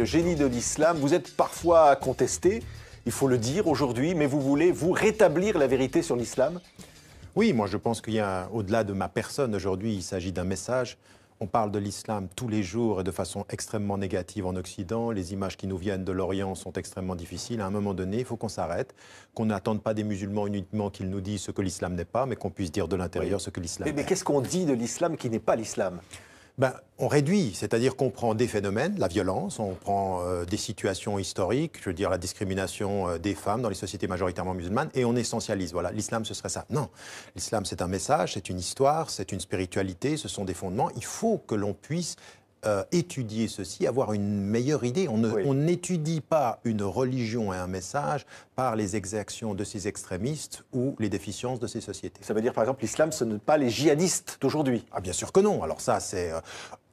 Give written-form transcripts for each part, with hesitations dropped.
le génie de l'islam. Vous êtes parfois contesté, il faut le dire aujourd'hui, mais vous voulez, vous, rétablir la vérité sur l'islam? Oui, moi je pense qu'il y a, au-delà de ma personne aujourd'hui, il s'agit d'un message. On parle de l'islam tous les jours et de façon extrêmement négative en Occident. Les images qui nous viennent de l'Orient sont extrêmement difficiles. À un moment donné, il faut qu'on s'arrête, qu'on n'attende pas des musulmans uniquement qu'ils nous disent ce que l'islam n'est pas, mais qu'on puisse dire de l'intérieur ce que l'islam est. Mais qu'est-ce qu'on dit de l'islam qui n'est pas l'islam? On réduit, c'est-à-dire qu'on prend des phénomènes, la violence, on prend des situations historiques, je veux dire la discrimination des femmes dans les sociétés majoritairement musulmanes, et on essentialise. Voilà, l'islam ce serait ça. Non, l'islam c'est un message, c'est une histoire, c'est une spiritualité, ce sont des fondements. Il faut que l'on puisse étudier ceci, avoir une meilleure idée. On n'étudie pas une religion et un message par les exactions de ces extrémistes ou les déficiences de ces sociétés. Ça veut dire, par exemple, l'islam, ce n'est pas les djihadistes d'aujourd'hui? Ah, bien sûr que non. Alors ça, c'est...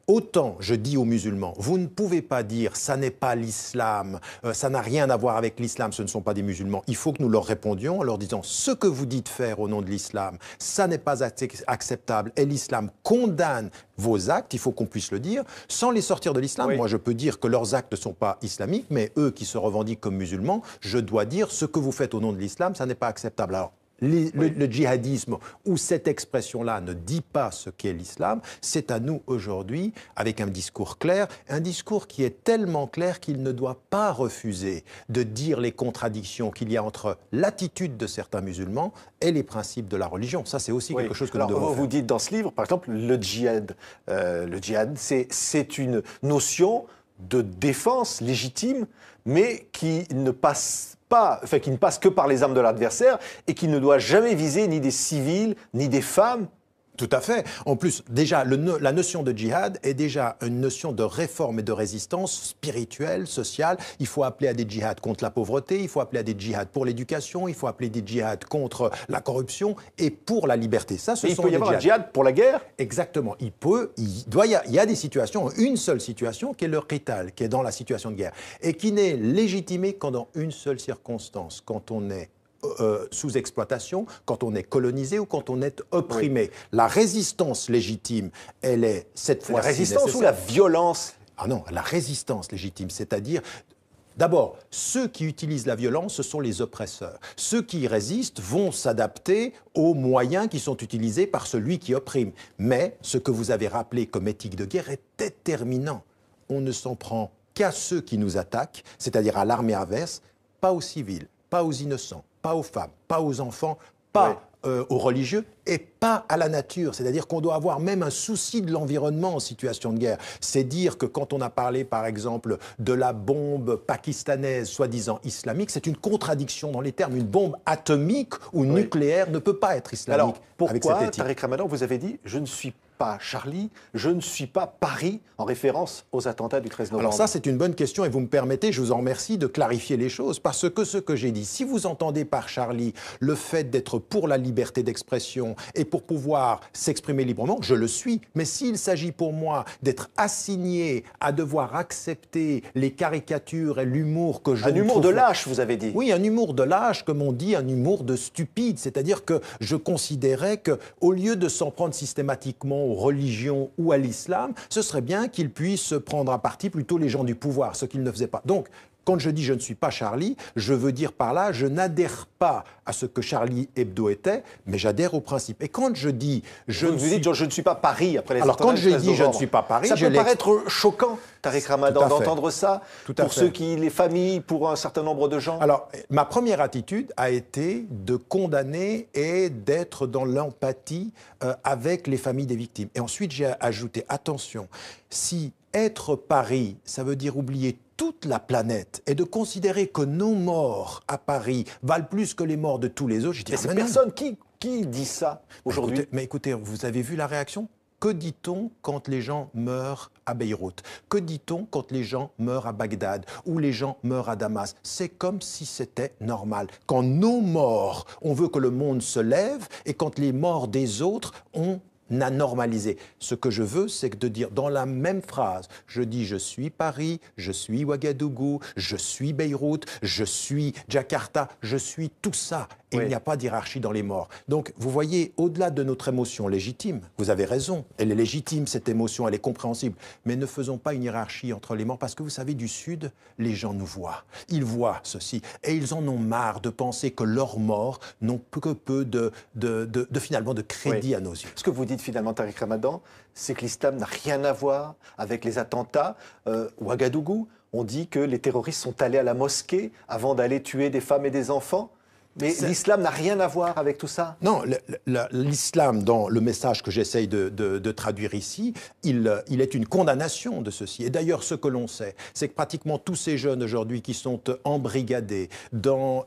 Autant je dis aux musulmans, vous ne pouvez pas dire ça n'est pas l'islam, ça n'a rien à voir avec l'islam, ce ne sont pas des musulmans. Il faut que nous leur répondions en leur disant ce que vous dites faire au nom de l'islam, ça n'est pas acceptable et l'islam condamne vos actes, il faut qu'on puisse le dire, sans les sortir de l'islam. Oui. Moi je peux dire que leurs actes ne sont pas islamiques, mais eux qui se revendiquent comme musulmans, je dois dire ce que vous faites au nom de l'islam, ça n'est pas acceptable. Alors, le djihadisme ou cette expression-là ne dit pas ce qu'est l'islam, c'est à nous aujourd'hui, avec un discours clair, un discours qui est tellement clair qu'il ne doit pas refuser de dire les contradictions qu'il y a entre l'attitude de certains musulmans et les principes de la religion. Ça, c'est aussi quelque chose que nous devons faire. Vous dites dans ce livre, par exemple, le djihad, c'est une notion de défense légitime, mais qui ne passe que par les armes de l'adversaire et qui ne doit jamais viser ni des civils, ni des femmes. Tout à fait. En plus, déjà, la notion de djihad est déjà une notion de réforme et de résistance spirituelle, sociale. Il faut appeler à des djihads contre la pauvreté, il faut appeler à des djihads pour l'éducation, il faut appeler des djihads contre la corruption et pour la liberté. Ça, il peut y avoir un djihad pour la guerre? Exactement. Il y a des situations, une seule situation qui est le qital, qui est dans la situation de guerre, et qui n'est légitimée qu'en dans une seule circonstance, quand on est sous exploitation, quand on est colonisé ou quand on est opprimé. Oui. La résistance légitime, elle est cette fois-ci la résistance nécessaire. Ou la violence? Ah non, la résistance légitime, c'est-à-dire... D'abord, ceux qui utilisent la violence, ce sont les oppresseurs. Ceux qui y résistent vont s'adapter aux moyens qui sont utilisés par celui qui opprime. Mais ce que vous avez rappelé comme éthique de guerre est déterminant. On ne s'en prend qu'à ceux qui nous attaquent, c'est-à-dire à l'armée adverse, pas aux civils, pas aux innocents, pas aux femmes, pas aux enfants, pas aux religieux et pas à la nature. C'est-à-dire qu'on doit avoir même un souci de l'environnement en situation de guerre. C'est dire que quand on a parlé, par exemple, de la bombe pakistanaise soi-disant islamique, c'est une contradiction dans les termes. Une bombe atomique ou nucléaire ne peut pas être islamique. Alors, pourquoi, Tariq Ramadan, vous avez dit « je ne suis pas Charlie, je ne suis pas Paris » en référence aux attentats du 13 novembre? Alors ça, c'est une bonne question et vous me permettez, je vous en remercie, de clarifier les choses. Parce que ce que j'ai dit, si vous entendez par Charlie le fait d'être pour la liberté d'expression et pour pouvoir s'exprimer librement, je le suis. Mais s'il s'agit pour moi d'être assigné à devoir accepter les caricatures et l'humour que je... Un humour de lâche, vous avez dit. Oui, un humour de lâche, comme on dit, un humour de stupide. C'est-à-dire que je considérais qu'au lieu de s'en prendre systématiquement aux religions ou à l'islam, ce serait bien qu'ils puissent prendre à partie plutôt les gens du pouvoir, ce qu'ils ne faisaient pas. Donc, quand je dis je ne suis pas Charlie, je veux dire par là, je n'adhère pas à ce que Charlie Hebdo était, mais j'adhère au principe. Et quand je dis je ne suis pas Paris après les attentats. Alors quand je dis je ne suis pas Paris, ça peut paraître choquant, Tariq Ramadan, d'entendre ça pour ceux qui, les familles, pour un certain nombre de gens. Alors ma première attitude a été de condamner et d'être dans l'empathie avec les familles des victimes. Et ensuite j'ai ajouté attention, si être Paris, ça veut dire oublier toute la planète et de considérer que nos morts à Paris valent plus que les morts de tous les autres. Je dis, c'est personne qui dit ça aujourd'hui. Mais écoutez, vous avez vu la réaction? Que dit-on quand les gens meurent à Beyrouth? Que dit-on quand les gens meurent à Bagdad ou les gens meurent à Damas? C'est comme si c'était normal. Quand nos morts, on veut que le monde se lève et quand les morts des autres, on a normalisé. Ce que je veux, c'est de dire dans la même phrase, je dis je suis Paris, je suis Ouagadougou, je suis Beyrouth, je suis Jakarta, je suis tout ça. et Oui. il n'y a pas d'hiérarchie dans les morts. Donc, vous voyez, au-delà de notre émotion légitime, vous avez raison, elle est légitime, cette émotion, elle est compréhensible, mais ne faisons pas une hiérarchie entre les morts, parce que vous savez, du Sud, les gens nous voient. Ils voient ceci, et ils en ont marre de penser que leurs morts n'ont que peu finalement de crédit à nos yeux. Ce que vous dites finalement, Tariq Ramadan, c'est que l'islam n'a rien à voir avec les attentats. Ouagadougou, on dit que les terroristes sont allés à la mosquée avant d'aller tuer des femmes et des enfants. Mais l'islam n'a rien à voir avec tout ça. Non, l'islam, dans le message que j'essaye de traduire ici, il est une condamnation de ceci. Et d'ailleurs, ce que l'on sait, c'est que pratiquement tous ces jeunes aujourd'hui qui sont embrigadés dans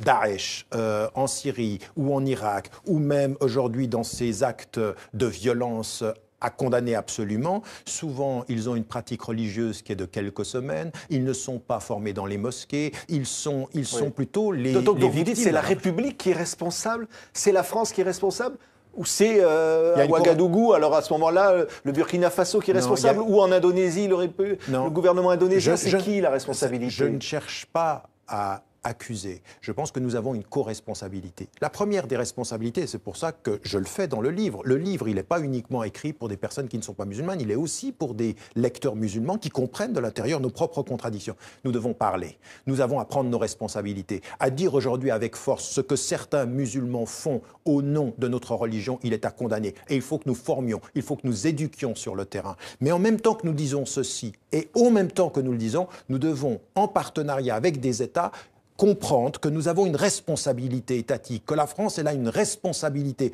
Daesh, en Syrie ou en Irak, ou même aujourd'hui dans ces actes de violence à condamner absolument. Souvent, ils ont une pratique religieuse qui est de quelques semaines. Ils ne sont pas formés dans les mosquées. Ils sont plutôt les Donc vous victimes. dites c'est la République qui est responsable, c'est la France qui est responsable, ou c'est à Ouagadougou, alors à ce moment-là, le Burkina Faso qui est responsable, ou en Indonésie, le gouvernement indonésien, c'est qui la responsabilité? Je ne cherche pas à accuser. Je pense que nous avons une co-responsabilité. La première des responsabilités, et c'est pour ça que je le fais dans le livre. Le livre, il n'est pas uniquement écrit pour des personnes qui ne sont pas musulmanes, il est aussi pour des lecteurs musulmans qui comprennent de l'intérieur nos propres contradictions. Nous devons parler. Nous avons à prendre nos responsabilités. À dire aujourd'hui avec force ce que certains musulmans font au nom de notre religion, il est à condamner. Et il faut que nous formions, il faut que nous éduquions sur le terrain. Mais en même temps que nous disons ceci, et en même temps que nous le disons, nous devons, en partenariat avec des États, comprendre que nous avons une responsabilité étatique, que la France, elle a une responsabilité.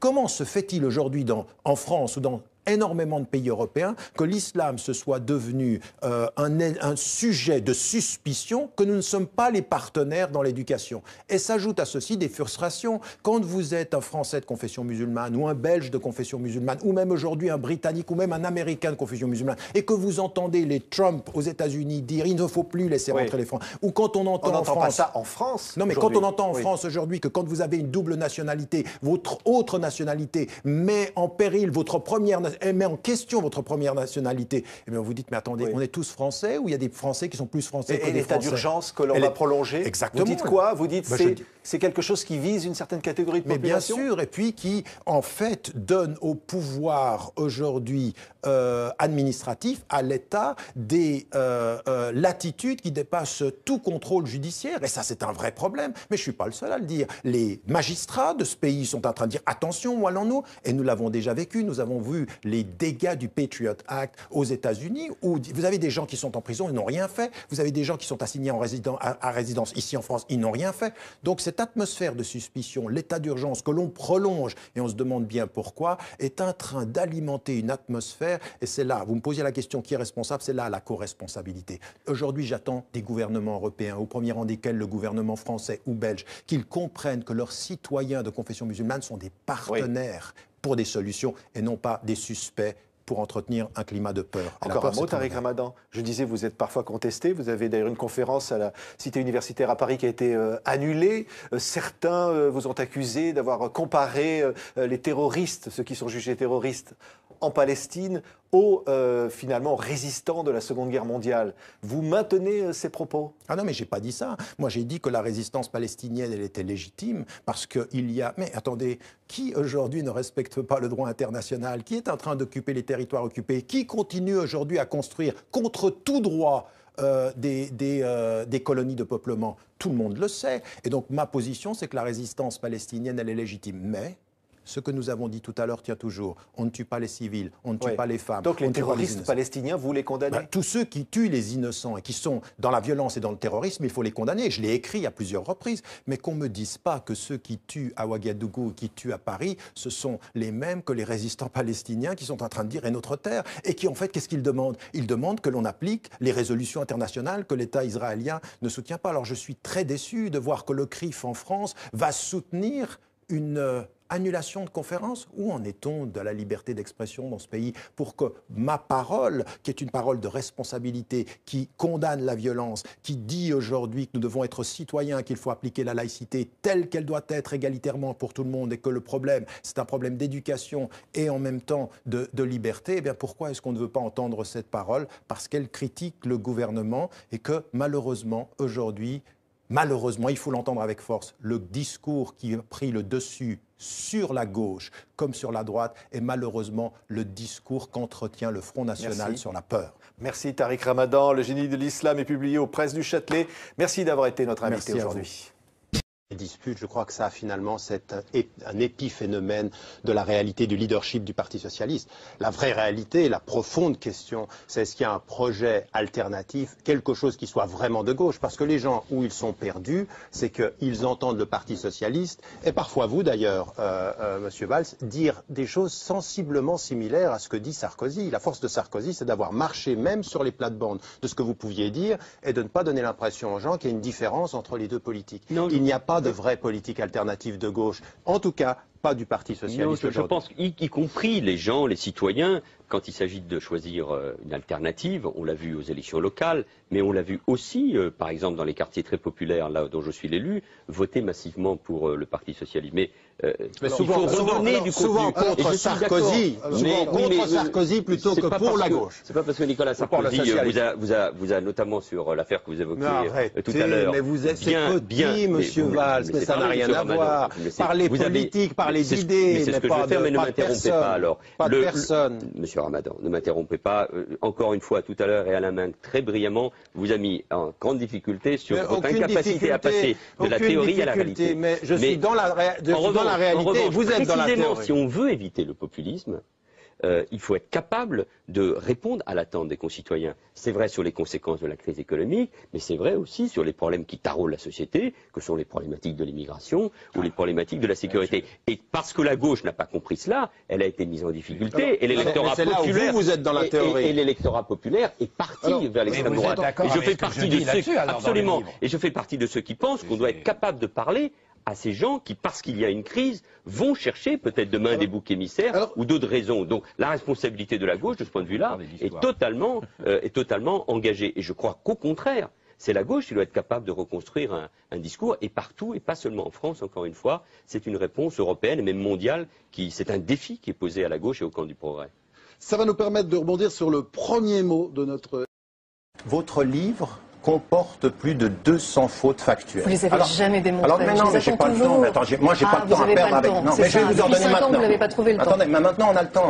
Comment se fait-il aujourd'hui en France ou dans énormément de pays européens que l'islam se soit devenu un sujet de suspicion, que nous ne sommes pas les partenaires dans l'éducation. Et s'ajoute à ceci des frustrations. Quand vous êtes un Français de confession musulmane ou un Belge de confession musulmane ou même aujourd'hui un Britannique ou même un Américain de confession musulmane et que vous entendez les Trump aux États-Unis dire il ne faut plus laisser rentrer les Français, ou quand on entend on en n'entend France... pas ça en France. Non, mais quand on entend en France aujourd'hui que quand vous avez une double nationalité, votre autre nationalité met en péril votre première nationalité, met en question votre première nationalité, eh bien vous dites, mais attendez, on est tous Français ou il y a des Français qui sont plus Français que des Français? Et l'état d'urgence que l'on va prolonger, exactement. Vous dites quoi? Vous dites c'est quelque chose qui vise une certaine catégorie de population? Mais bien sûr, et puis qui, en fait, donne au pouvoir aujourd'hui administratif, à l'État, des latitudes qui dépassent tout contrôle judiciaire. Et ça, c'est un vrai problème. Mais je ne suis pas le seul à le dire. Les magistrats de ce pays sont en train de dire attention, où allons-nous? Et nous l'avons déjà vécu. Nous avons vu les dégâts du Patriot Act aux États-Unis, où vous avez des gens qui sont en prison, ils n'ont rien fait. Vous avez des gens qui sont assignés à résidence ici en France, ils n'ont rien fait. Donc cette atmosphère de suspicion, l'état d'urgence que l'on prolonge, et on se demande bien pourquoi, est en train d'alimenter une atmosphère. Et c'est là, vous me posiez la question qui est responsable, c'est là la co-responsabilité. Aujourd'hui, j'attends des gouvernements européens, au premier rang desquels le gouvernement français ou belge, qu'ils comprennent que leurs citoyens de confession musulmane sont des partenaires pour des solutions et non pas des suspects pour entretenir un climat de peur. Encore un mot, Tariq Ramadan. Je disais, vous êtes parfois contesté. Vous avez d'ailleurs une conférence à la Cité universitaire à Paris qui a été annulée. Certains vous ont accusé d'avoir comparé les terroristes, ceux qui sont jugés terroristes, en Palestine, aux finalement résistants de la Seconde Guerre mondiale. Vous maintenez ces propos? Ah non, mais j'ai pas dit ça. Moi, j'ai dit que la résistance palestinienne, elle était légitime parce qu'il y a... Mais attendez, qui aujourd'hui ne respecte pas le droit international? Qui est en train d'occuper les territoires occupés? Qui continue aujourd'hui à construire contre tout droit des colonies de peuplement? Tout le monde le sait. Et donc, ma position, c'est que la résistance palestinienne, elle est légitime. Mais... ce que nous avons dit tout à l'heure tient toujours. On ne tue pas les civils, on ne tue pas les femmes. Donc les terroristes palestiniens, vous les condamnez? Tous ceux qui tuent les innocents et qui sont dans la violence et dans le terrorisme, il faut les condamner. Je l'ai écrit à plusieurs reprises. Mais qu'on ne me dise pas que ceux qui tuent à Ouagadougou, qui tuent à Paris, ce sont les mêmes que les résistants palestiniens qui sont en train de dire « est notre terre ». Et qui, en fait, qu'est-ce qu'ils demandent? Ils demandent que l'on applique les résolutions internationales que l'État israélien ne soutient pas. Alors je suis très déçu de voir que le CRIF en France va soutenir une annulation de conférence. Où en est-on de la liberté d'expression dans ce pays pour que ma parole, qui est une parole de responsabilité, qui condamne la violence, qui dit aujourd'hui que nous devons être citoyens, qu'il faut appliquer la laïcité telle qu'elle doit être égalitairement pour tout le monde et que le problème, c'est un problème d'éducation et en même temps de liberté, eh bien pourquoi est-ce qu'on ne veut pas entendre cette parole? Parce qu'elle critique le gouvernement et que malheureusement, aujourd'hui, malheureusement, il faut l'entendre avec force, le discours qui a pris le dessus sur la gauche comme sur la droite est malheureusement le discours qu'entretient le Front National sur la peur. Merci Tariq Ramadan. Le génie de l'islam est publié aux Presses du Châtelet. Merci d'avoir été notre invité aujourd'hui. Les disputes, je crois que ça, finalement, c'est un épiphénomène de la réalité du leadership du Parti socialiste. La vraie réalité, la profonde question, c'est est-ce qu'il y a un projet alternatif, quelque chose qui soit vraiment de gauche? Parce que les gens, où ils sont perdus, c'est qu'ils entendent le Parti socialiste, et parfois vous d'ailleurs, Monsieur Valls, dire des choses sensiblement similaires à ce que dit Sarkozy. La force de Sarkozy, c'est d'avoir marché même sur les plates-bandes de ce que vous pouviez dire, et de ne pas donner l'impression aux gens qu'il y a une différence entre les deux politiques. Non, il n'y a pas de vraie politique alternative de gauche, en tout cas pas du Parti socialiste. Non, je pense y compris les gens, les citoyens, quand il s'agit de choisir une alternative, on l'a vu aux élections locales, mais on l'a vu aussi, par exemple, dans les quartiers très populaires, là dont je suis l'élu, voter massivement pour le Parti socialiste. Mais souvent, il faut redonner du souvent contre Sarkozy, Sarkozy plutôt que pour la gauche. C'est pas parce que Nicolas Sarkozy vous a notamment sur l'affaire que vous évoquiez tout à l'heure. Mais vous êtes bien, Monsieur Valls, mais ça n'a rien à voir. Parlez politique, parlez d'idées, mais pas de ne m'interrompez pas alors. Pas de personne. Monsieur Ramadan, ne m'interrompez pas. Encore une fois, tout à l'heure, et Alain Minc, très brillamment, vous a mis en grande difficulté sur votre incapacité à passer de la théorie à la réalité. Mais je suis dans la réalité, vous êtes dans la théorie. Si on veut éviter le populisme, il faut être capable de répondre à l'attente des concitoyens. C'est vrai sur les conséquences de la crise économique, mais c'est vrai aussi sur les problèmes qui taraudent la société, que sont les problématiques de l'immigration ou les problématiques de la sécurité. Et parce que la gauche n'a pas compris cela, elle a été mise en difficulté. Et l'électorat populaire, vous êtes dans la théorie. Et l'électorat populaire est parti vers l'extrême droite. Et je fais partie de ceux, absolument. Et je fais partie de ceux qui pensent qu'on doit être capable de parler à ces gens qui, parce qu'il y a une crise, vont chercher peut-être demain des boucs émissaires ou d'autres raisons. Donc la responsabilité de la gauche, de ce point de vue-là, est totalement engagée. Et je crois qu'au contraire, c'est la gauche qui doit être capable de reconstruire un discours, et partout, et pas seulement en France, encore une fois, c'est une réponse européenne et même mondiale, c'est un défi qui est posé à la gauche et au camp du progrès. Ça va nous permettre de rebondir sur le premier mot de notre... Votre livre comporte plus de 200 fautes factuelles. Vous les avez jamais démontrées. Alors, mais non, mais j'ai pas le temps. Mais attends, moi, j'ai pas le temps à perdre avec. Non, mais je vais vous en donner maintenant. Vous n'avez pas trouvé le temps. Attendez, mais maintenant on a le temps.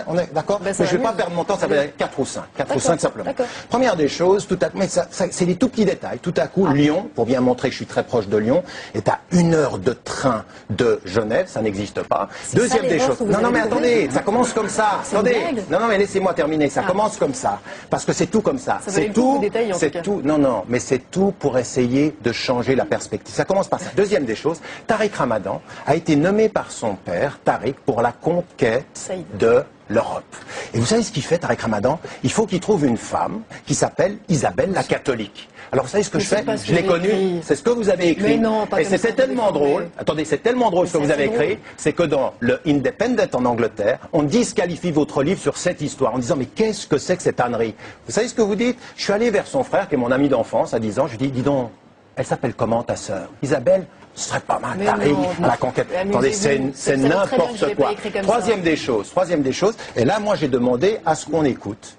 On est d'accord. Mais je vais pas perdre mon temps. Ça va être 4 ou 5. 4 ou 5 simplement. Première des choses, mais c'est des tout petits détails. Tout à coup, Lyon, pour bien montrer que je suis très proche de Lyon, est à 1 heure de train de Genève. Ça n'existe pas. Deuxième des choses. Non, mais attendez, ça commence comme ça. Attendez. Non, mais laissez-moi terminer. Ça commence comme ça. Parce que c'est tout comme ça. C'est tout. C'est tout. Non, mais c'est tout pour essayer de changer la perspective. Ça commence par ça. Deuxième des choses, Tariq Ramadan a été nommé par son père, Tariq, pour la conquête de l'Europe. Et vous savez ce qu'il fait, Tariq Ramadan? Il faut qu'il trouve une femme qui s'appelle Isabelle la catholique. Alors vous savez ce que je fais? Je l'ai connue, c'est ce que vous avez écrit. Mais non, pas et c'est tellement drôle, attendez, c'est tellement drôle ce que vous avez écrit, c'est que dans le Independent en Angleterre, on disqualifie votre livre sur cette histoire en disant mais qu'est-ce que c'est que cette ânerie? Vous savez ce que vous dites? Je suis allé vers son frère qui est mon ami d'enfance à 10 ans, je lui dis dis donc, elle s'appelle comment ta sœur? Isabelle? Ce serait pas mal, Tariq, à la conquête. Attendez, c'est n'importe quoi. Troisième des choses, et là moi j'ai demandé à ce qu'on écoute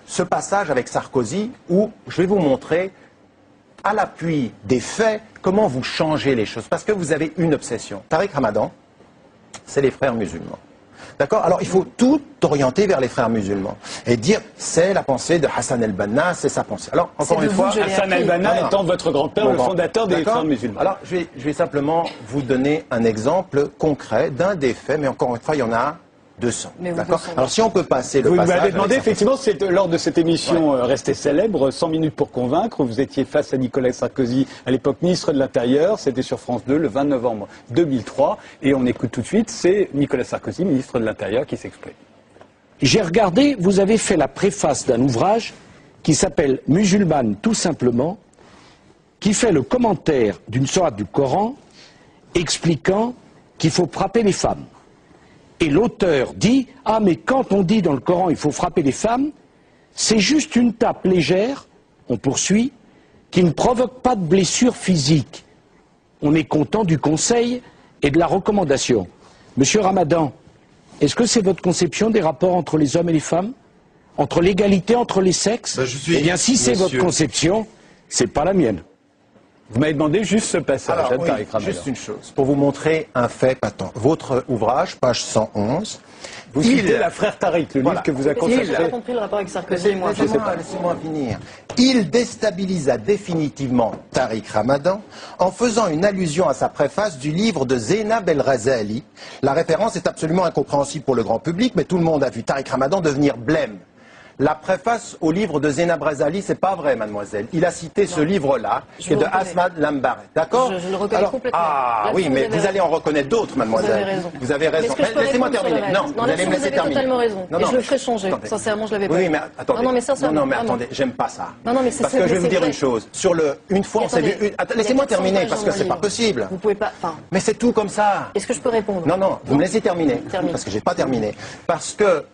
ce passage avec Sarkozy où je vais vous montrer, à l'appui des faits, comment vous changez les choses. Parce que vous avez une obsession. Tariq Ramadan, c'est les frères musulmans. D'accord? Alors il faut tout orienter vers les frères musulmans et dire c'est la pensée de Hassan el-Banna, c'est sa pensée. Alors encore une fois, Hassan el-Banna étant votre grand-père, le fondateur des frères musulmans. Alors je vais simplement vous donner un exemple concret d'un des faits, mais encore une fois il y en a 200. D'accord. Alors si on peut passer le passage... Vous m'avez demandé, effectivement, c'est lors de cette émission restée célèbre, 100 minutes pour convaincre, vous étiez face à Nicolas Sarkozy, à l'époque ministre de l'Intérieur, c'était sur France 2 le 20 novembre 2003, et on écoute tout de suite, c'est Nicolas Sarkozy, ministre de l'Intérieur, qui s'exprime. J'ai regardé, vous avez fait la préface d'un ouvrage qui s'appelle Musulmane tout simplement, qui fait le commentaire d'une sourate du Coran expliquant qu'il faut frapper les femmes. Et l'auteur dit « Ah, mais quand on dit dans le Coran il faut frapper les femmes, c'est juste une tape légère, on poursuit, qui ne provoque pas de blessure physique. On est content du conseil et de la recommandation. » Monsieur Ramadan, est-ce que c'est votre conception des rapports entre les hommes et les femmes? Entre l'égalité entre les sexes? Eh bien, si c'est votre conception, c'est pas la mienne. Vous m'avez demandé juste ce passage. Alors, oui, juste une chose, pour vous montrer un fait patent. Votre ouvrage, page 111. Vous citez la Frère Tariq, le livre que vous a consacré. J'ai pas compris le rapport avec Sarkozy et moi. Laissez-moi finir. Il déstabilisa définitivement Tariq Ramadan en faisant une allusion à sa préface du livre de Zainab El Razali. La référence est absolument incompréhensible pour le grand public, mais tout le monde a vu Tariq Ramadan devenir blême. La préface au livre de Zainab Razali, c'est pas vrai, mademoiselle. Il a cité ce livre-là, qui est de Asmad Lambaret. D'accord? Je le reconnais complètement. Ah oui, mais vous allez en reconnaître d'autres, mademoiselle. Vous avez raison. Laissez-moi terminer. Non, vous allez me laisser terminer. Totalement raison. Non, et je le ferai changer. Attendez. Sincèrement, je l'avais pas. Oui, mais attendez. Non, mais sincèrement. Non, mais attendez, j'aime pas ça. Non, mais c'est parce que je vais vous dire une chose. Sur le, une fois, on s'est vu. Laissez-moi terminer, parce que c'est pas possible. Vous pouvez pas. Mais c'est tout comme ça. Est-ce que je peux répondre? Non, vous me laissez terminer. Parce que j'ai pas terminé. Parce que.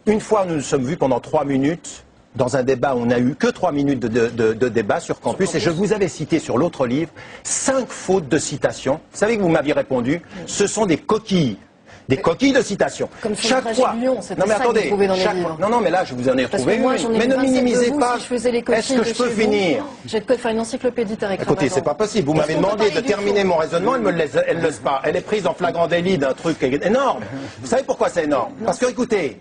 Une fois, nous nous sommes vus pendant 3 minutes dans un débat où on n'a eu que 3 minutes de débat sur Campus, et je vous avais cité sur l'autre livre 5 fautes de citation. Vous savez que vous m'aviez répondu, ce sont des coquilles. Des coquilles de citation. Comme chaque fois. Non mais attendez. Non mais là je vous en ai retrouvé une. Mais ne minimisez pas. Est-ce que je peux finir? J'ai de quoi faire une encyclopédie Tariq Ramadan. Écoutez, c'est pas possible. Vous m'avez demandé de terminer mon raisonnement, elle ne laisse pas. Elle est prise en flagrant délit d'un truc énorme. Vous savez pourquoi c'est énorme? Parce que écoutez.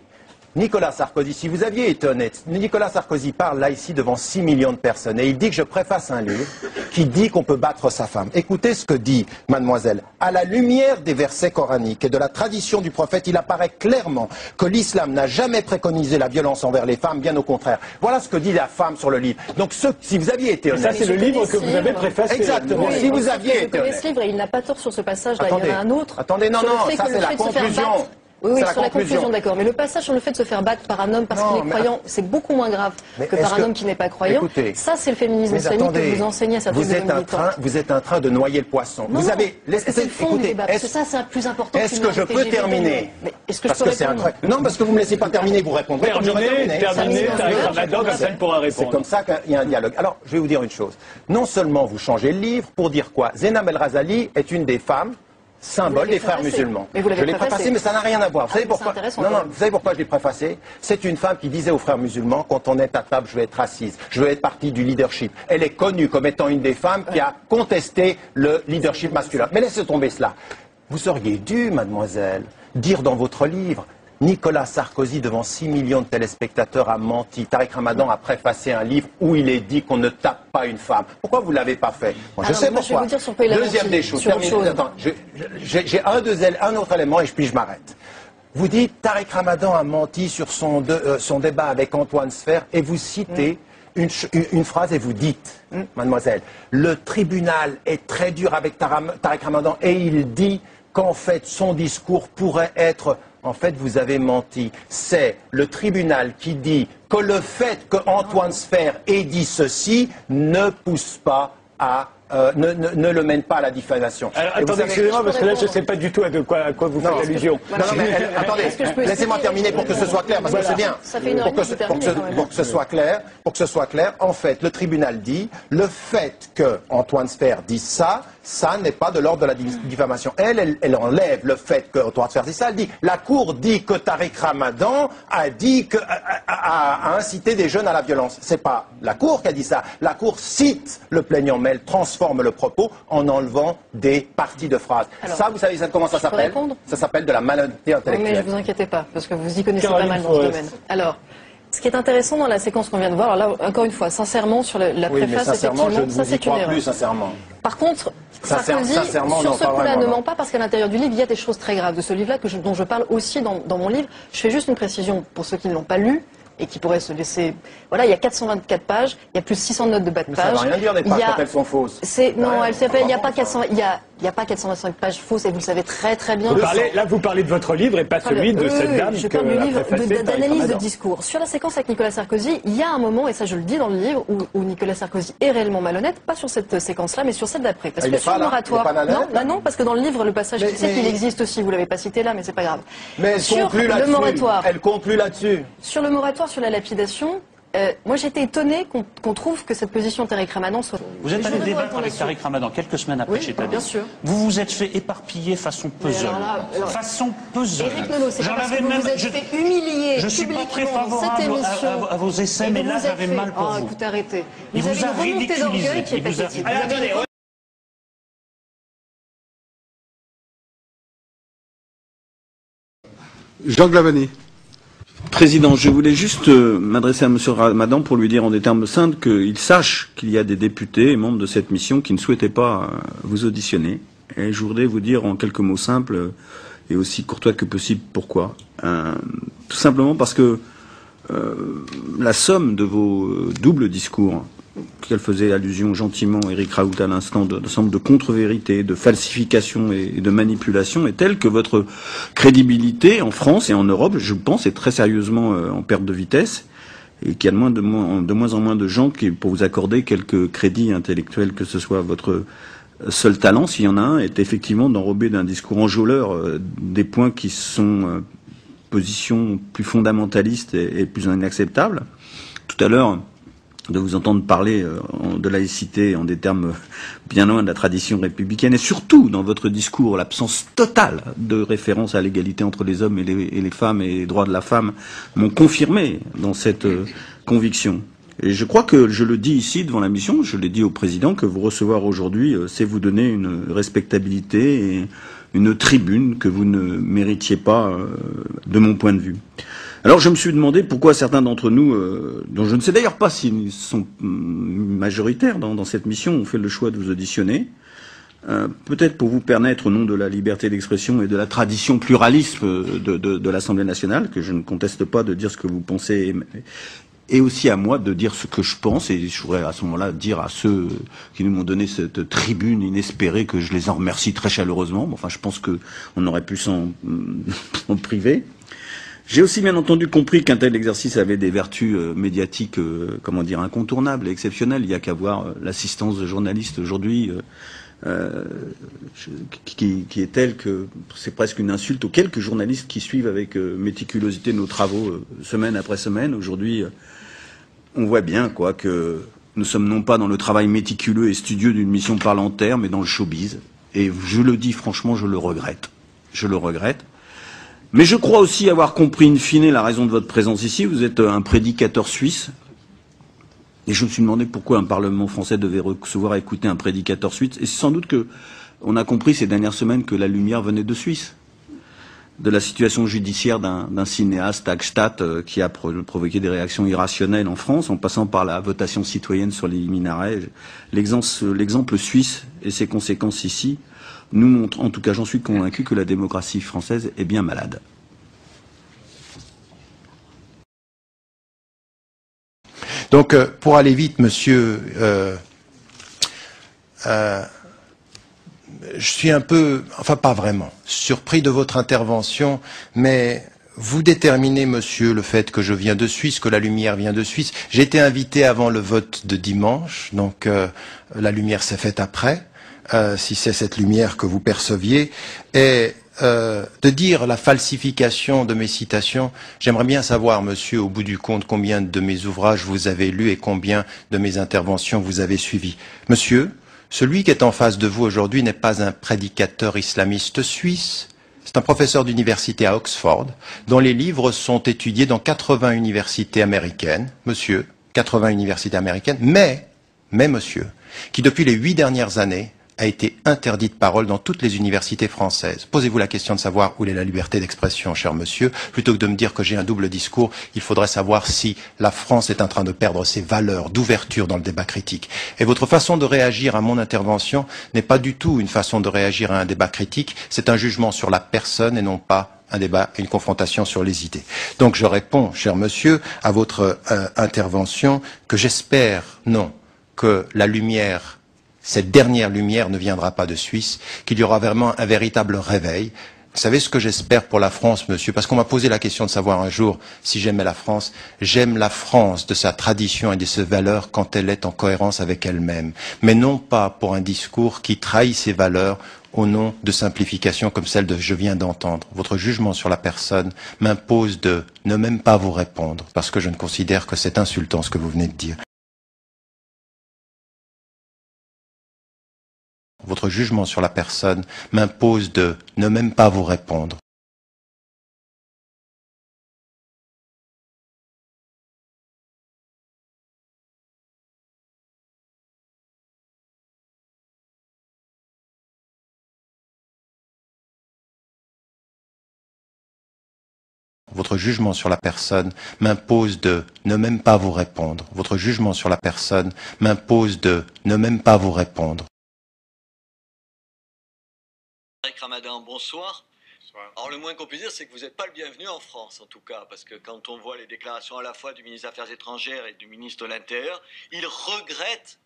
Nicolas Sarkozy, si vous aviez été honnête, Nicolas Sarkozy parle là ici devant 6 millions de personnes et il dit que je préface un livre qui dit qu'on peut battre sa femme. Écoutez ce que dit mademoiselle. À la lumière des versets coraniques et de la tradition du prophète, il apparaît clairement que l'islam n'a jamais préconisé la violence envers les femmes, bien au contraire. Voilà ce que dit la femme sur le livre. Donc si vous aviez été honnête... Ça c'est le livre que vous avez préfacé. Exactement, oui, si vous aviez été honnête... Je connais ce livre et il n'a pas tort sur ce passage-là, il y en a un autre. Attendez, non, ça c'est la conclusion. Oui, sur la conclusion, d'accord. Mais le passage sur le fait de se faire battre par un homme parce qu'il est croyant, c'est beaucoup moins grave que par un homme qui n'est pas croyant. Écoutez, ça, c'est le féminisme islamique que vous enseignez à certains de vos militants. Vous êtes en train de noyer le poisson. Non, vous avez... c'est le fond du débat. Parce que ça, c'est plus important. Est-ce que je peux terminer? Est-ce que je peux répondre? Non, parce que vous ne me laissez pas terminer, vous répondrez. Terminer, Tariq Ramadan, comme ça, elle pourra répondre. C'est comme ça qu'il y a un dialogue. Alors, je vais vous dire une chose. Non seulement vous changez le livre pour dire quoi? Zainab El Razali est une des femmes symbole des frères musulmans. Je l'ai préfacé, mais ça n'a rien à voir. Vous savez pourquoi? Vous savez pourquoi je l'ai préfacé? C'est une femme qui disait aux frères musulmans, quand on est à table, je vais être assise, je vais être partie du leadership. Elle est connue comme étant une des femmes qui a contesté le leadership masculin. Mais laissez tomber cela. Vous auriez dû, mademoiselle, dire dans votre livre, Nicolas Sarkozy, devant 6 millions de téléspectateurs, a menti. Tariq Ramadan a préfacé un livre où il est dit qu'on ne tape pas une femme. Pourquoi vous ne l'avez pas fait? Moi, je sais pourquoi. Je vais vous dire sur quoi il a Deuxième des choses. Attends, j'ai un autre élément et puis je m'arrête. Vous dites Tariq Ramadan a menti sur son débat avec Antoine Sfer et vous citez une phrase et vous dites, mademoiselle, le tribunal est très dur avec Tariq Ramadan et il dit qu'en fait son discours pourrait être... En fait, vous avez menti. C'est le tribunal qui dit que le fait qu'Antoine Sfer ait dit ceci ne pousse pas à... ne le mène pas à la diffamation. Alors, attendez, excusez-moi, parce que là, je ne sais pas du tout à quoi vous faites allusion. Non, mais attendez, laissez-moi terminer pour que ce soit clair, parce que c'est bien. Ça fait une heure pour que ce soit clair, en fait, le tribunal dit, le fait que Antoine Sfer dise ça n'est pas de l'ordre de la diffamation. Elle enlève le fait que Antoine Sfer dit ça, elle dit, la Cour dit que Tariq Ramadan a incité des jeunes à la violence. C'est pas la Cour qui a dit ça. La Cour cite le plaignant, mais elle transforme le propos en enlevant des parties de phrases. Alors, ça, vous savez comment ça s'appelle? Ça s'appelle de la malhonnêteté intellectuelle. Mais ne vous inquiétez pas, parce que vous y connaissez pas mal dans ce domaine. Alors, ce qui est intéressant dans la séquence qu'on vient de voir, alors là, encore une fois, sincèrement, sur la préface, effectivement, ça c'est une erreur. Plus, sincèrement. Par contre, Sarkozy, sur ce coup-là, ne ment pas parce qu'à l'intérieur du livre, il y a des choses très graves. De ce livre-là, dont je parle aussi dans mon livre, je fais juste une précision pour ceux qui ne l'ont pas lu et qui pourraient se laisser... Voilà, il y a 424 pages, il y a plus de 600 notes de bas de page. Ça ne veut rien dire des pages quand elles sont fausses. Non, elles s'appellent... Il n'y a pas 400... Il n'y a pas 425 pages fausses et vous le savez très très bien. Vous parlez de votre livre et pas celui de cette dame. Je parle du livre d'analyse de discours. Sur la séquence avec Nicolas Sarkozy, il y a un moment, et ça je le dis dans le livre, où Nicolas Sarkozy est réellement malhonnête, pas sur cette séquence-là, mais sur celle d'après. Parce que sur le moratoire... Non, parce que dans le livre, le passage qui sait qu'il existe aussi, vous ne l'avez pas cité là, mais c'est pas grave. Mais elle conclut là-dessus. Elle conclut là-dessus. Sur le moratoire, sur la lapidation, moi j'ai été étonnée qu'on trouve que cette position Tariq Ramadan soit... Vous êtes allé débattre avec Tariq Ramadan quelques semaines après chez Tadé. Bien sûr. Vous vous êtes fait éparpiller façon puzzle. Façon puzzle. Éric Nolot, c'est pas parce que vous vous êtes fait humilier publiquement dans cette émission... à vos essais, mais là j'avais mal pour vous. Écoutez, arrêtez. Vous avez une remontée d'orgueil qui est pathétique. Jean Glavany. Président, je voulais juste m'adresser à M. Ramadan pour lui dire en des termes simples qu'il sache qu'il y a des députés et membres de cette mission qui ne souhaitaient pas vous auditionner. Et je voudrais vous dire en quelques mots simples et aussi courtois que possible pourquoi. Tout simplement parce que la somme de vos doubles discours, qu'elle faisait allusion gentiment Éric Raoult à l'instant, d'ensemble de contre-vérités, de falsifications et de manipulations, est telle que votre crédibilité en France et en Europe, je pense, est très sérieusement en perte de vitesse, et qu'il y a de moins en moins de gens qui, pour vous accorder quelques crédits intellectuels, que ce soit votre seul talent, s'il y en a un, est effectivement d'enrober d'un discours enjôleur des points qui sont positions plus fondamentalistes et plus inacceptables. Tout à l'heure, de vous entendre parler de laïcité en des termes bien loin de la tradition républicaine, et surtout dans votre discours, l'absence totale de référence à l'égalité entre les hommes et les femmes et les droits de la femme m'ont confirmé dans cette conviction. Et je crois que je le dis ici devant la mission, je l'ai dit au président, que vous recevoir aujourd'hui, c'est vous donner une respectabilité et une tribune que vous ne méritiez pas de mon point de vue. Alors je me suis demandé pourquoi certains d'entre nous, dont je ne sais d'ailleurs pas s'ils sont majoritaires dans cette mission, ont fait le choix de vous auditionner. Peut-être pour vous permettre, au nom de la liberté d'expression et de la tradition pluraliste de l'Assemblée nationale, que je ne conteste pas, de dire ce que vous pensez, et aussi à moi de dire ce que je pense, et je voudrais à ce moment-là dire à ceux qui nous ont donné cette tribune inespérée que je les en remercie très chaleureusement. Enfin, je pense qu'on aurait pu s'en priver. J'ai aussi bien entendu compris qu'un tel exercice avait des vertus médiatiques, incontournables et exceptionnelles. Il n'y a qu'à voir l'assistance de journalistes aujourd'hui, qui est telle que c'est presque une insulte aux quelques journalistes qui suivent avec méticulosité nos travaux semaine après semaine. Aujourd'hui, on voit bien que nous sommes non pas dans le travail méticuleux et studieux d'une mission parlementaire, mais dans le showbiz. Et je le dis franchement, je le regrette. Je le regrette. Mais je crois aussi avoir compris in fine la raison de votre présence ici. Vous êtes un prédicateur suisse. Et je me suis demandé pourquoi un Parlement français devait recevoir et écouter un prédicateur suisse. Et c'est sans doute qu'on a compris ces dernières semaines que la lumière venait de Suisse. De la situation judiciaire d'un cinéaste, Hagstatt, qui a provoqué des réactions irrationnelles en France, en passant par la votation citoyenne sur les minarets. L'exemple suisse et ses conséquences ici nous montre, en tout cas j'en suis convaincu, que la démocratie française est bien malade. Donc, pour aller vite, monsieur, je suis un peu, enfin pas vraiment, surpris de votre intervention, mais vous déterminez, monsieur, le fait que je viens de Suisse, que la lumière vient de Suisse. J'ai été invité avant le vote de dimanche, donc la lumière s'est faite après. Si c'est cette lumière que vous perceviez, et de dire la falsification de mes citations, j'aimerais bien savoir, monsieur, au bout du compte, combien de mes ouvrages vous avez lus et combien de mes interventions vous avez suivies. Monsieur, celui qui est en face de vous aujourd'hui n'est pas un prédicateur islamiste suisse, c'est un professeur d'université à Oxford, dont les livres sont étudiés dans 80 universités américaines, monsieur, 80 universités américaines, mais monsieur, qui depuis les 8 dernières années a été interdit de parole dans toutes les universités françaises. Posez-vous la question de savoir où est la liberté d'expression, cher monsieur. Plutôt que de me dire que j'ai un double discours, il faudrait savoir si la France est en train de perdre ses valeurs d'ouverture dans le débat critique. Et votre façon de réagir à mon intervention n'est pas du tout une façon de réagir à un débat critique, c'est un jugement sur la personne et non pas un débat et une confrontation sur les idées. Donc je réponds, cher monsieur, à votre intervention que j'espère, non, que la lumière, cette dernière lumière ne viendra pas de Suisse, qu'il y aura vraiment un véritable réveil. Vous savez ce que j'espère pour la France, monsieur? Parce qu'on m'a posé la question de savoir un jour si j'aimais la France. J'aime la France de sa tradition et de ses valeurs quand elle est en cohérence avec elle-même. Mais non pas pour un discours qui trahit ses valeurs au nom de simplifications comme celle que je viens d'entendre. Votre jugement sur la personne m'impose de ne même pas vous répondre, parce que je ne considère que c'est insultant ce que vous venez de dire. Votre jugement sur la personne m'impose de ne même pas vous répondre. Votre jugement sur la personne m'impose de ne même pas vous répondre. Votre jugement sur la personne m'impose de ne même pas vous répondre. Eric Ramadan, bonsoir. Bonsoir. Alors le moins qu'on puisse dire, c'est que vous n'êtes pas le bienvenu en France, en tout cas, parce que quand on voit les déclarations à la fois du ministre des Affaires étrangères et du ministre de l'Intérieur, ils regrettent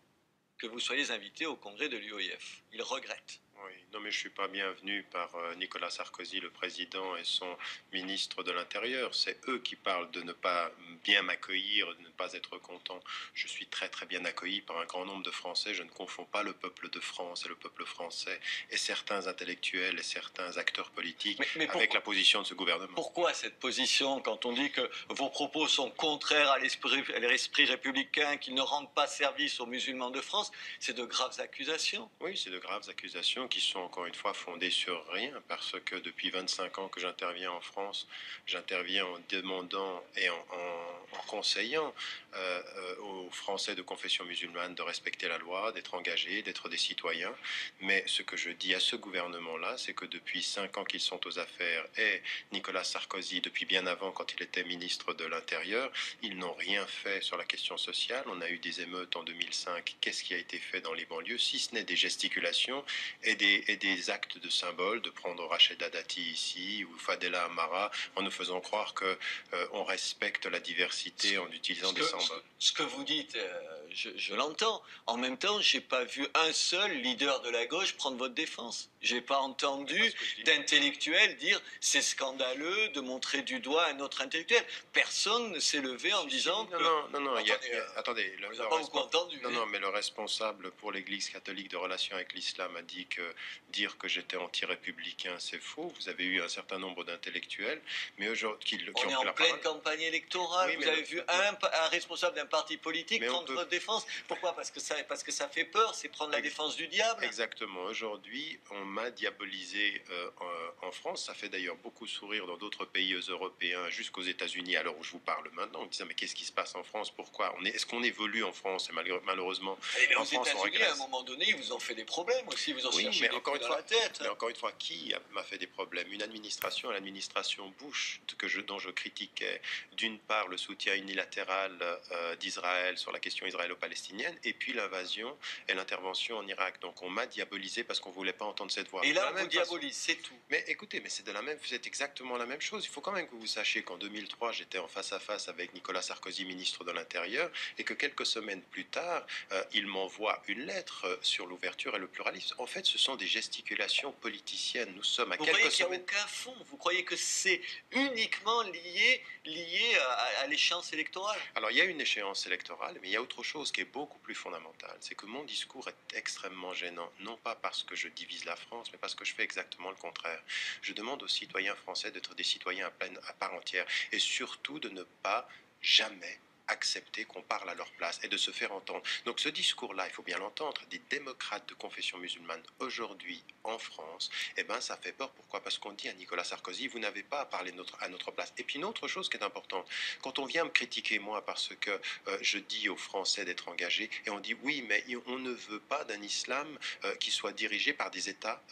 que vous soyez invité au congrès de l'UOIF. Ils regrettent. Oui, non mais je ne suis pas bienvenu par Nicolas Sarkozy, le président, et son ministre de l'Intérieur. C'est eux qui parlent de ne pas bien m'accueillir, de ne pas être content. Je suis très très bien accueilli par un grand nombre de Français. Je ne confonds pas le peuple de France et le peuple français et certains intellectuels et certains acteurs politiques mais avec la position de ce gouvernement. Pourquoi cette position quand on dit que vos propos sont contraires à l'esprit républicain, qu'ils ne rendent pas service aux musulmans de France? C'est de graves accusations. Oui, c'est de graves accusations qui sont encore une fois fondées sur rien, parce que depuis 25 ans que j'interviens en France, j'interviens en demandant et en conseillant aux Français de confession musulmane de respecter la loi, d'être engagés, d'être des citoyens. Mais ce que je dis à ce gouvernement-là, c'est que depuis 5 ans qu'ils sont aux affaires, et Nicolas Sarkozy, depuis bien avant, quand il était ministre de l'Intérieur, ils n'ont rien fait sur la question sociale. On a eu des émeutes en 2005. Qu'est-ce qui a été fait dans les banlieues, si ce n'est des gesticulations et des actes de symbole, de prendre Rachida Dati ici ou Fadela Amara en nous faisant croire qu'on respecte la diversité en utilisant des symboles. Ce que vous dites, je l'entends. En même temps, je n'ai pas vu un seul leader de la gauche prendre votre défense. Je n'ai pas entendu d'intellectuel dire c'est scandaleux de montrer du doigt un autre intellectuel. Personne ne s'est levé en disant que... Non, attendez. On n'a pas beaucoup entendu. Non, mais le responsable pour l'Église catholique de relations avec l'islam a dit que dire que j'étais anti-républicain, c'est faux. Vous avez eu un certain nombre d'intellectuels, mais aujourd'hui qui ont en pleine campagne électorale. Oui, vous avez vu un responsable d'un parti politique prendre votre défense. Pourquoi? Parce que ça fait peur, c'est prendre la défense du diable. Exactement. Aujourd'hui, on m'a diabolisé en France. Ça fait d'ailleurs beaucoup sourire dans d'autres pays européens, jusqu'aux États-Unis, à l'heure où je vous parle maintenant, en disant mais qu'est-ce qui se passe en France? Pourquoi est-ce qu'on évolue en France? Et malheureusement, en France, on regresse. À un moment donné, ils vous ont fait des problèmes aussi. Vous ont cherché des coups dans la tête. Mais encore une fois, qui m'a fait des problèmes? Une administration, l'administration Bush, dont je critiquais d'une part le soutien unilatéral d'Israël sur la question israélo-palestinienne, et puis l'invasion et l'intervention en Irak. Donc on m'a diabolisé parce qu'on ne voulait pas entendre cette voix. Et là, on vous diabolise, c'est tout. Mais écoutez, c'est exactement la même chose. Il faut quand même que vous sachiez qu'en 2003, j'étais en face à face avec Nicolas Sarkozy, ministre de l'Intérieur, et que quelques semaines plus tard, il m'envoie une lettre sur l'ouverture et le pluralisme. En fait, ce sont des gesticulations politiciennes. Nous sommes à quelques semaines... Vous croyez qu'il n'y a aucun fond? Vous croyez que c'est uniquement lié à l'échéance électorale? Alors, il y a une échéance électorale, mais il y a autre chose qui est beaucoup plus fondamentale. C'est que mon discours est extrêmement gênant, non pas parce que je divise la France, mais parce que je fais exactement le contraire. Je demande aux citoyens français d'être des citoyens à part entière, et surtout de ne pas jamais accepter qu'on parle à leur place et de se faire entendre. Donc ce discours-là, il faut bien l'entendre, des démocrates de confession musulmane aujourd'hui en France, ça fait peur. Pourquoi? Parce qu'on dit à Nicolas Sarkozy, vous n'avez pas à parler à notre place. Et puis une autre chose qui est importante, quand on vient me critiquer moi parce que je dis aux Français d'être engagés, et on dit oui, mais on ne veut pas d'un islam qui soit dirigé par des États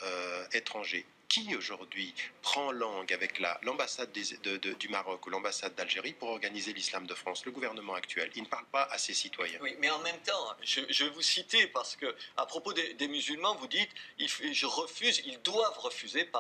étrangers. Qui aujourd'hui prend langue avec l'ambassade du Maroc ou l'ambassade d'Algérie pour organiser l'islam de France? Le gouvernement actuel, il ne parle pas à ses citoyens. Oui, mais en même temps, je vais vous citer parce que à propos des musulmans, vous dites ils doivent refuser,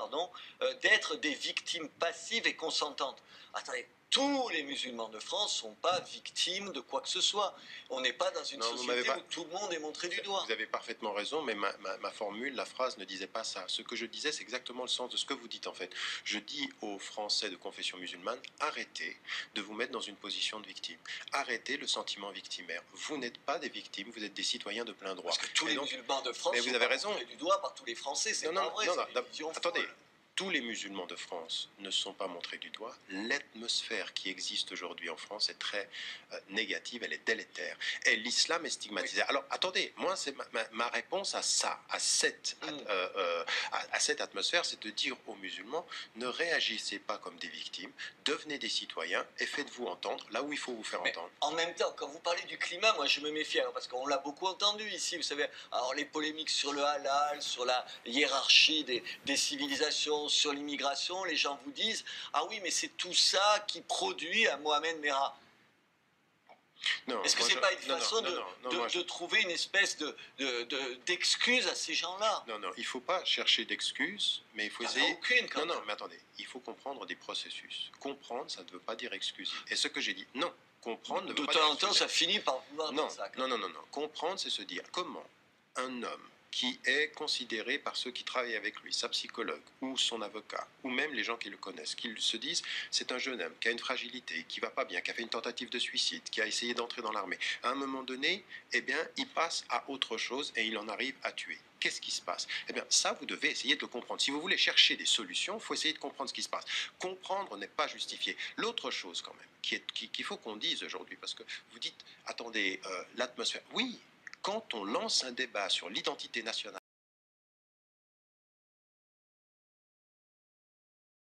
d'être des victimes passives et consentantes. Attendez, tous les musulmans de France ne sont pas victimes de quoi que ce soit. On n'est pas dans une société où tout le monde est montré du doigt. Vous avez parfaitement raison, mais ma formule, la phrase ne disait pas ça. Ce que je disais, c'est exactement le sens de ce que vous dites en fait. Je dis aux Français de confession musulmane, arrêtez de vous mettre dans une position de victime. Arrêtez le sentiment victimaire. Vous n'êtes pas des victimes, vous êtes des citoyens de plein droit. Parce que tous les musulmans de France sont montrés du doigt par tous les Français, c'est pas vrai. Attendez. Tous les musulmans de France ne sont pas montrés du doigt. L'atmosphère qui existe aujourd'hui en France est très négative, elle est délétère. Et l'islam est stigmatisé. Oui. Alors, attendez, moi, c'est ma réponse à ça, à cette atmosphère, c'est de dire aux musulmans, ne réagissez pas comme des victimes, devenez des citoyens et faites-vous entendre là où il faut vous faire entendre. En même temps, quand vous parlez du climat, moi, je me méfie, parce qu'on l'a beaucoup entendu ici, vous savez, alors les polémiques sur le halal, sur la hiérarchie des civilisations, sur l'immigration, les gens vous disent « Ah oui, mais c'est tout ça qui produit un Mohamed Merah ». Est-ce que ce n'est pas une façon de trouver une espèce d'excuse à ces gens-là? Non, il ne faut pas chercher d'excuses, mais il faut essayer... Non, mais attendez, il faut comprendre des processus. Comprendre, ça ne veut pas dire excuser. Et ce que j'ai dit, non, comprendre ne veut pas dire excuser. De temps en temps, ça finit par vouloir dire ça. Non. Comprendre, c'est se dire comment un homme qui est considéré par ceux qui travaillent avec lui, sa psychologue ou son avocat, ou même les gens qui le connaissent, qui se disent c'est un jeune homme qui a une fragilité, qui va pas bien, qui a fait une tentative de suicide, qui a essayé d'entrer dans l'armée. À un moment donné, eh bien, il passe à autre chose et il en arrive à tuer. Qu'est-ce qui se passe? Eh bien, ça, vous devez essayer de le comprendre. Si vous voulez chercher des solutions, il faut essayer de comprendre ce qui se passe. Comprendre n'est pas justifié. L'autre chose, quand même, qu'il faut qu'on dise aujourd'hui, parce que vous dites, attendez, l'atmosphère... Oui, quand on lance un débat sur l'identité nationale,